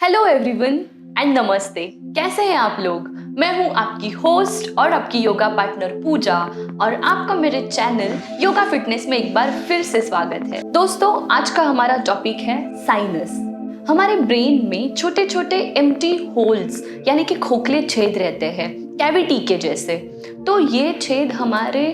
Hello everyone and नमस्ते। कैसे हैं आप लोग? मैं हूं आपकी होस्ट और आपकी योगा पार्टनर पूजा और आपका मेरे चैनल योगा फिटनेस में एक बार फिर से स्वागत है। दोस्तों, आज का हमारा टॉपिक है साइनस। हमारे ब्रेन में छोटे छोटे एम्प्टी होल्स यानी कि खोखले छेद रहते हैं, कैविटी के जैसे। तो ये छेद हमारे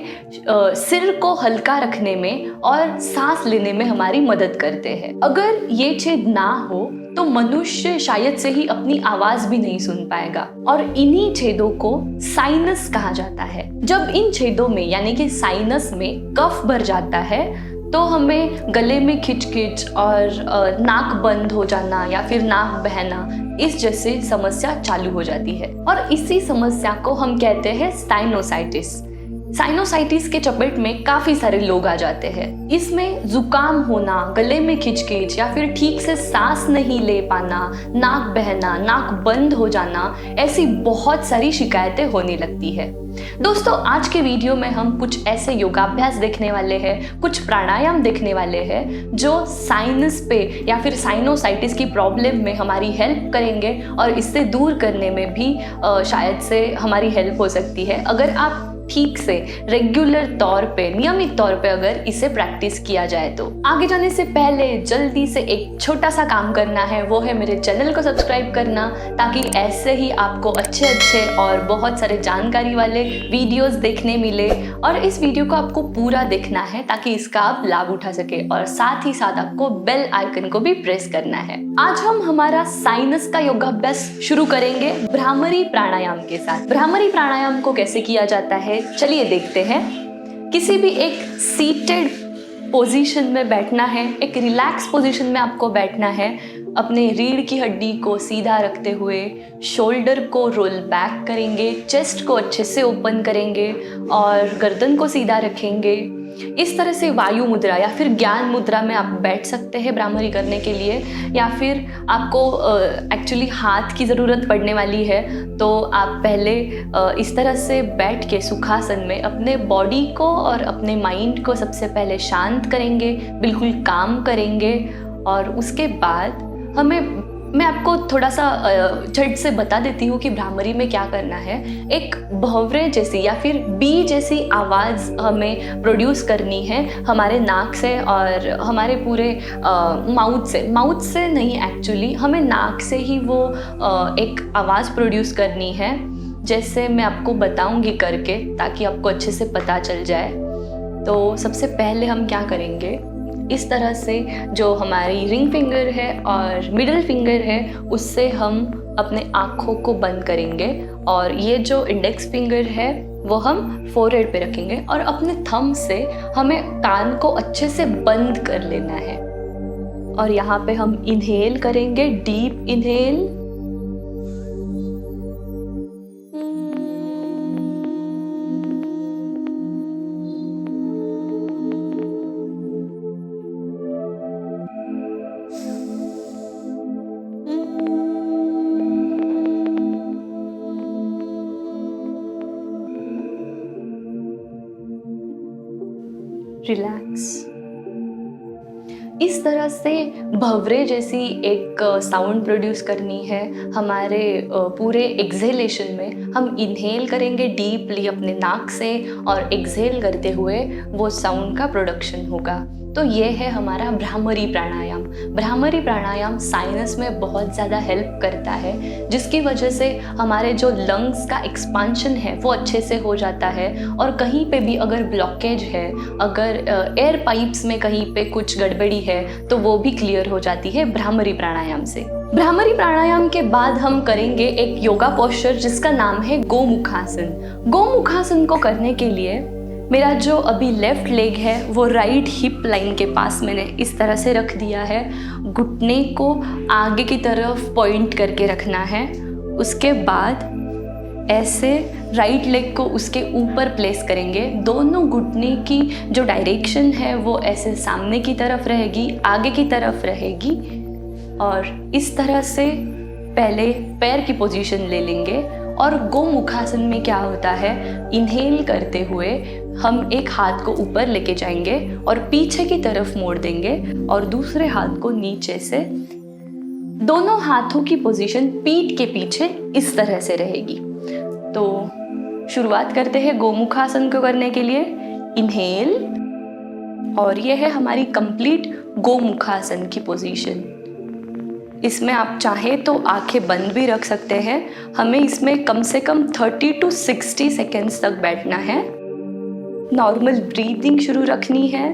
सिर को हल्का रखने में और सांस लेने में हमारी मदद करते हैं। अगर ये छेद ना हो तो मनुष्य शायद से ही अपनी आवाज भी नहीं सुन पाएगा और इन्हीं छेदों को साइनस कहा जाता है। जब इन छेदों में यानी कि साइनस में कफ भर जाता है तो हमें गले में खिचखिच और नाक बंद हो जाना या फिर नाक बहना इस जैसे समस्या चालू हो जाती है और इसी समस्या को हम कहते हैं साइनोसाइटिस। साइनोसाइटिस के चपेट में काफी सारे लोग आ जाते हैं। इसमें जुकाम होना, गले में खिचखिच या फिर ठीक से सांस नहीं ले पाना, नाक बहना, नाक बंद हो जाना, ऐसी बहुत सारी शिकायतें होने लगती है। दोस्तों, आज के वीडियो में हम कुछ ऐसे योगाभ्यास देखने वाले हैं, कुछ प्राणायाम देखने वाले हैं जो साइनस पे या फिर साइनोसाइटिस की प्रॉब्लम में हमारी हेल्प करेंगे और इससे दूर करने में भी शायद से हमारी हेल्प हो सकती है अगर आप ठीक से रेगुलर तौर पे, नियमित तौर पे अगर इसे प्रैक्टिस किया जाए तो। आगे जाने से पहले जल्दी से एक छोटा सा काम करना है, वो है मेरे चैनल को सब्सक्राइब करना, ताकि ऐसे ही आपको अच्छे और बहुत सारे जानकारी वाले वीडियोस देखने मिले। और इस वीडियो को आपको पूरा देखना है ताकि इसका आप लाभ उठा सके और साथ ही साथ आपको बेल आइकन को भी प्रेस करना है। आज हम हमारा साइनस का योगाभ्यास शुरू करेंगे भ्रामरी प्राणायाम के साथ। भ्रामरी प्राणायाम को कैसे किया जाता है, चलिए देखते हैं। किसी भी एक सीटेड पोजीशन में बैठना है, एक रिलैक्स पोजीशन में आपको बैठना है। अपने रीढ़ की हड्डी को सीधा रखते हुए शोल्डर को रोल बैक करेंगे, चेस्ट को अच्छे से ओपन करेंगे और गर्दन को सीधा रखेंगे। इस तरह से वायु मुद्रा या फिर ज्ञान मुद्रा में आप बैठ सकते हैं भ्रामरी करने के लिए, या फिर आपको एक्चुअली हाथ की ज़रूरत पड़ने वाली है तो आप पहले इस तरह से बैठ के सुखासन में अपने बॉडी को और अपने माइंड को सबसे पहले शांत करेंगे, बिल्कुल काम करेंगे। और उसके बाद मैं आपको थोड़ा सा झट से बता देती हूँ कि भ्रामरी में क्या करना है। एक भंवरे जैसी या फिर बी जैसी आवाज़ हमें प्रोड्यूस करनी है हमारे नाक से और हमारे पूरे माउथ से नहीं, एक्चुअली हमें नाक से ही वो एक आवाज़ प्रोड्यूस करनी है, जैसे मैं आपको बताऊँगी करके, ताकि आपको अच्छे से पता चल जाए। तो सबसे पहले हम क्या करेंगे, इस तरह से जो हमारी रिंग फिंगर है और मिडिल फिंगर है उससे हम अपने आँखों को बंद करेंगे और ये जो इंडेक्स फिंगर है वो हम फोरहेड पे रखेंगे और अपने थंब से हमें कान को अच्छे से बंद कर लेना है। और यहाँ पे हम इनहेल करेंगे, डीप इनहेल, रिलैक्स। इस तरह से भंवरे जैसी एक साउंड प्रोड्यूस करनी है हमारे पूरे एक्सहेलेशन में। हम इनहेल करेंगे डीपली अपने नाक से और एक्सहेल करते हुए वो साउंड का प्रोडक्शन होगा। तो ये है हमारा भ्रामरी प्राणायाम। भ्रामरी प्राणायाम साइनस में बहुत ज़्यादा हेल्प करता है, जिसकी वजह से हमारे जो लंग्स का एक्सपांशन है वो अच्छे से हो जाता है और कहीं पे भी अगर ब्लॉकेज है, अगर एयर पाइप्स में कहीं पे कुछ गड़बड़ी है तो वो भी क्लियर हो जाती है भ्रामरी प्राणायाम से। भ्रामरी प्राणायाम के बाद हम करेंगे एक योगा पोस्चर जिसका नाम है गोमुखासन। गोमुखासन को करने के लिए मेरा जो अभी लेफ्ट लेग है वो राइट हिप लाइन के पास मैंने इस तरह से रख दिया है। घुटने को आगे की तरफ पॉइंट करके रखना है। उसके बाद ऐसे राइट लेग को उसके ऊपर प्लेस करेंगे। दोनों घुटने की जो डायरेक्शन है वो ऐसे सामने की तरफ रहेगी, आगे की तरफ रहेगी। और इस तरह से पहले पैर की पोजीशन ले लेंगे। और गोमुखासन में क्या होता है, इनहेल करते हुए हम एक हाथ को ऊपर लेके जाएंगे और पीछे की तरफ मोड़ देंगे और दूसरे हाथ को नीचे से दोनों हाथों की पोजीशन पीठ के पीछे इस तरह से रहेगी। तो शुरुआत करते हैं गोमुखासन को करने के लिए। इनहेल, और ये है हमारी कंप्लीट गोमुखासन की पोजीशन। इसमें आप चाहे तो आंखें बंद भी रख सकते हैं। हमें इसमें कम से कम 30 to 60 सेकेंड्स तक बैठना है। नॉर्मल ब्रीदिंग शुरू रखनी है।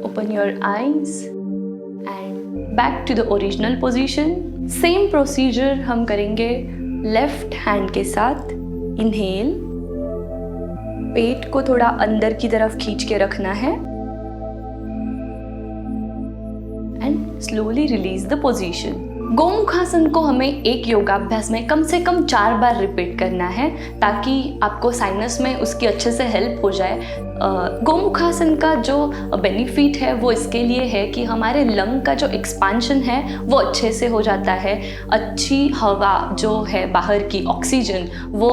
Open your eyes and back to the original position. Same procedure हम करेंगे लेफ्ट हैंड के साथ। इनहेल, पेट को थोड़ा अंदर की तरफ खींच के रखना है and slowly release the position. Gomukhasana को हमें एक योगाभ्यास में कम से कम 4 बार रिपीट करना है ताकि आपको साइनस में उसकी अच्छे से हेल्प हो जाए। गोमुखासन का जो बेनिफिट है वो इसके लिए है कि हमारे लंग का जो एक्सपांशन है वो अच्छे से हो जाता है। अच्छी हवा जो है बाहर की ऑक्सीजन वो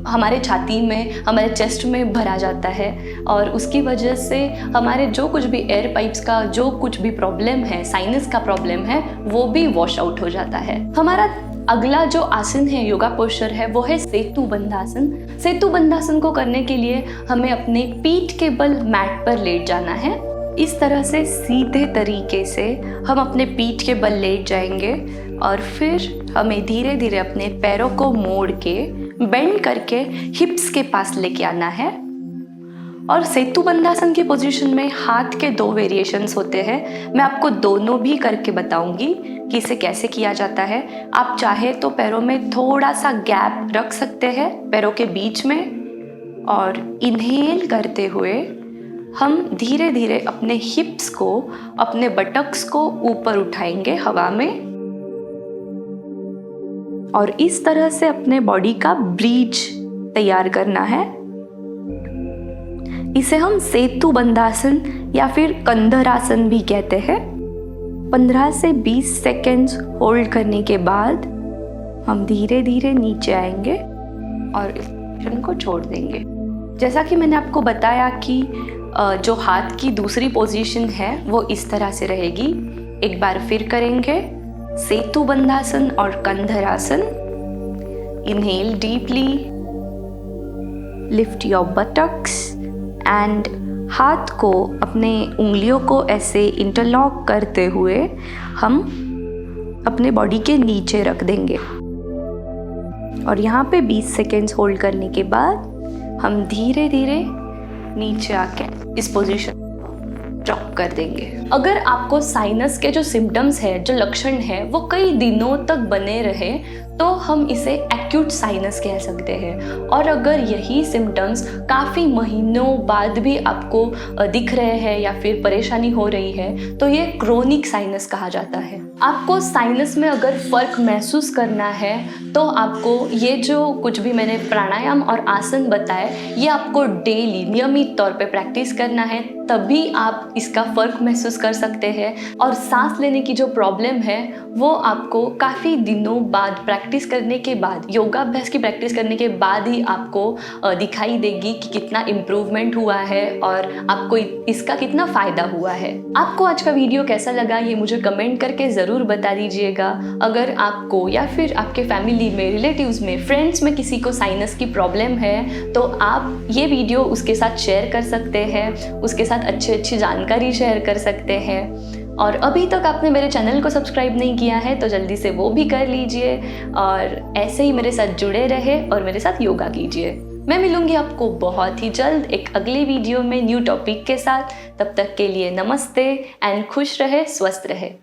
हमारे छाती में, हमारे चेस्ट में भरा जाता है और उसकी वजह से हमारे जो कुछ भी एयर पाइप्स का जो कुछ भी प्रॉब्लम है, साइनस का प्रॉब्लम है, वो भी वॉश आउट हो जाता है। हमारा अगला जो आसन है, योगा पोस्चर है, वो है सेतु बंधासन। सेतु बंधासन को करने के लिए हमें अपने पीठ के बल मैट पर लेट जाना है। इस तरह से सीधे तरीके से हम अपने पीठ के बल लेट जाएंगे और फिर हमें धीरे धीरे अपने पैरों को मोड़ के बेंड करके हिप्स के पास लेके आना है। और सेतु बंधासन की पोजीशन में हाथ के 2 वेरिएशंस होते हैं। मैं आपको दोनों भी करके बताऊंगी कि इसे कैसे किया जाता है। आप चाहे तो पैरों में थोड़ा सा गैप रख सकते हैं पैरों के बीच में, और इनहेल करते हुए हम धीरे धीरे अपने हिप्स को, अपने बटक्स को ऊपर उठाएंगे हवा में और इस तरह से अपने बॉडी का ब्रिज तैयार करना है। इसे हम सेतु बंधासन या फिर कंधरासन भी कहते हैं। 15 से 20 सेकेंड्स होल्ड करने के बाद हम धीरे धीरे नीचे आएंगे और इस पोजीशन को छोड़ देंगे। जैसा कि मैंने आपको बताया कि जो हाथ की दूसरी पोजीशन है वो इस तरह से रहेगी। एक बार फिर करेंगे सेतु बंधासन और Kandharasana. Inhale deeply, lift your buttocks and हाथ को, अपने उंगलियों को ऐसे इंटरलॉक करते हुए हम अपने बॉडी के नीचे रख देंगे और यहाँ पे 20 सेकेंड्स होल्ड करने के बाद हम धीरे धीरे नीचे आके इस पोजीशन ड्रॉप कर देंगे। अगर आपको साइनस के जो सिम्टम्स है, जो लक्षण है, वो कई दिनों तक बने रहे तो हम इसे एक्यूट साइनस कह सकते हैं। और अगर यही सिम्टम्स काफ़ी महीनों बाद भी आपको दिख रहे हैं या फिर परेशानी हो रही है तो ये क्रोनिक साइनस कहा जाता है। आपको साइनस में अगर फ़र्क महसूस करना है तो आपको ये जो कुछ भी मैंने प्राणायाम और आसन बताए ये आपको डेली नियमित तौर पे प्रैक्टिस करना है, तभी आप इसका फ़र्क महसूस कर सकते हैं। और सांस लेने की जो प्रॉब्लम है वो आपको काफ़ी दिनों बाद प्रैक्टिस करने के बाद, योगाभ्यास की प्रैक्टिस करने के बाद ही आपको दिखाई देगी कि कितना इम्प्रूवमेंट हुआ है और आपको इसका कितना फ़ायदा हुआ है। आपको आज का वीडियो कैसा लगा ये मुझे कमेंट करके ज़रूर बता दीजिएगा। अगर आपको या फिर आपके फैमिली में, रिलेटिव्स में, फ्रेंड्स में किसी को साइनस की प्रॉब्लम है तो आप ये वीडियो उसके साथ शेयर कर सकते हैं, उसके साथ अच्छी जानकारी शेयर कर सकते हैं। और अभी तक आपने मेरे चैनल को सब्सक्राइब नहीं किया है तो जल्दी से वो भी कर लीजिए और ऐसे ही मेरे साथ जुड़े रहे और मेरे साथ योगा कीजिए। मैं मिलूंगी आपको बहुत ही जल्द एक अगले वीडियो में न्यू टॉपिक के साथ। तब तक के लिए नमस्ते एंड खुश रहे, स्वस्थ रहे।